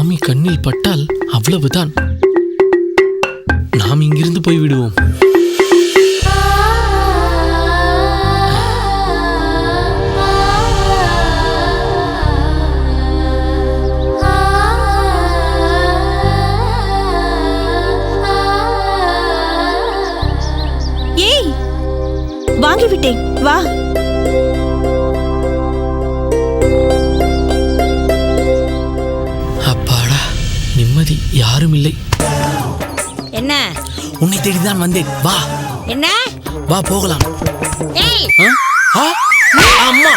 மாமி கண்ணில் பட்டால் அவ்வளவுதான். நாம் இங்கிருந்து போய் விடுவோம். ஏய், வாங்கிவிட்டேன், வா. அப்பாடா, நிம்மதி. யாரும் இல்லை. என்ன? உன்னை தேடிதான் வந்தேன். வா. என்ன? வா போகலாம். ஏய், அம்மா,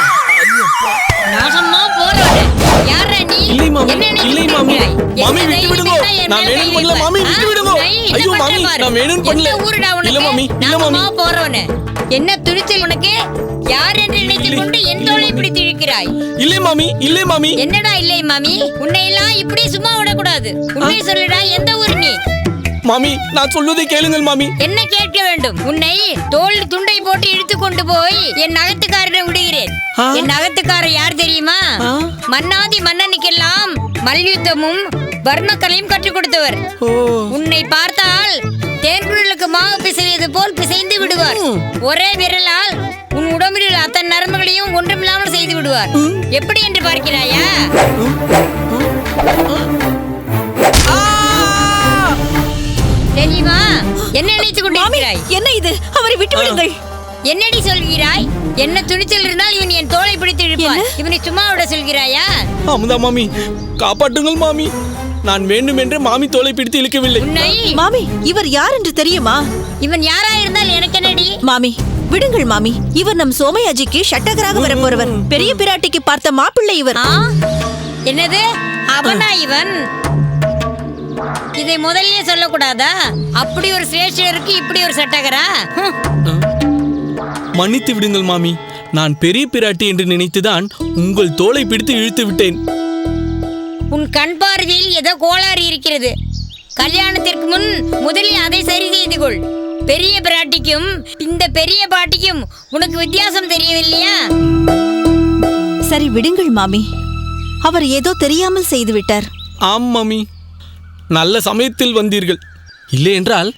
நாசமா போறவனே. யாரா நீ? இல்லை மாமி, என்ன இல்லை மாமி. மாமி விட்டு விடுங்கோ. நான் வேணும் பண்ணல மாமி, விட்டு விடுங்கோ. ஐயோ மாமி, நான் வேணும் பண்ணல. ஊருடா உனக்கு. இல்ல மாமி, இல்ல மாமி. நாசமா போறவனே. என்ன துணிச்சல் உனக்கு? யார் என்று நினைத்துக் கொண்டு என் தோளை பிடித்து இழுக்கிறாய்? இல்லை மாமி, இல்லை மாமி. என்னடா இல்லை மாமி? உன்னை எல்லாம் இப்படி சும்மா விடக்கூடாது. உண்மை சொல்லுடா, எந்த ஊர் நீ? மாமி, நான் சொல்வதை கேளுங்கள் மாமி. என்ன கேட்க வேண்டும்? உன்னை தோல் துண்டை போட்டு இழுத்து கொண்டு போய் என் நகத்துக்காரரிடம் விடுகிறேன். என் நகத்துக்காரர் யார் தெரியுமா? மன்னாதி மன்னனுக்கெல்லாம் மல்யுத்தமும் வர்மக்கலையும் கற்றுக் கொடுத்தவர். உன்னை பார்த்தால் தேன்குழலுக்கு மாவு பிசைவது போல் பிசைந்து விடுவார். ஒரே விரலால் உன் உடம்பில் உள்ள அத்தனை நரம்புகளையும் ஒன்றுமில்லாமல் செய்து விடுவார். எப்படி என்று பார்க்கிறாயா? தெரியுமா? என்ன நினைத்துக் கொண்டிருக்கிறாய்? என்ன இது? அவரை விட்டு விடுங்கள். என்னடி சொல்கிறாய்? என்ன துணிச்சல் இருந்தால் இவன் என் தோளை பிடித்து இழுப்பான். இவனை சும்மா விட சொல்கிறாயா? அமுதா மாமி, காப்பாற்றுங்கள் மாமி. நான் வேண்டும் என்று மாமி தோளை பிடித்து இழுக்கவில்லை. உன்னை மாமி, இவர் யார் என்று தெரியுமா? இவன் யாரா இருந்தால் எனக்கு என்னடி? மாமி, விடுங்கள் மாமி. இவர் நம் சோமயாஜிக்கு ஷட்டகராக வரப்போறவர். பெரிய பிராட்டிக்கு பார்த்த மாப்பிள்ளை இவர். என்னது? அவனா இவன்? இதை முதல்ல சொல்லக்கூடாதா? அப்படி ஒரு சிரேஷ்டருக்கு இப்படி ஒரு சட்டகரா? மன்னித்து விடுங்கள் மாமி. நான் பெரிய பிராட்டி என்று நினைத்துதான் உங்கள் தோளை பிடித்து இழுத்து விட்டேன். உன் கண் பார்வையில் ஏதோ கோளாறு இருக்கிறது. கல்யாணத்திற்கு முன் முதலில் அதை சரி செய்து கொள். பெரிய பிராட்டிக்கும் இந்த பெரிய பாட்டிக்கும் உனக்கு வித்தியாசம் தெரியவில்லையா? சரி, விடுங்கள் மாமி. அவர் ஏதோ தெரியாமல் செய்து விட்டார். ஆம் மாமி, நல்ல சமயத்தில் வந்தீர்கள். இல்லை என்றால்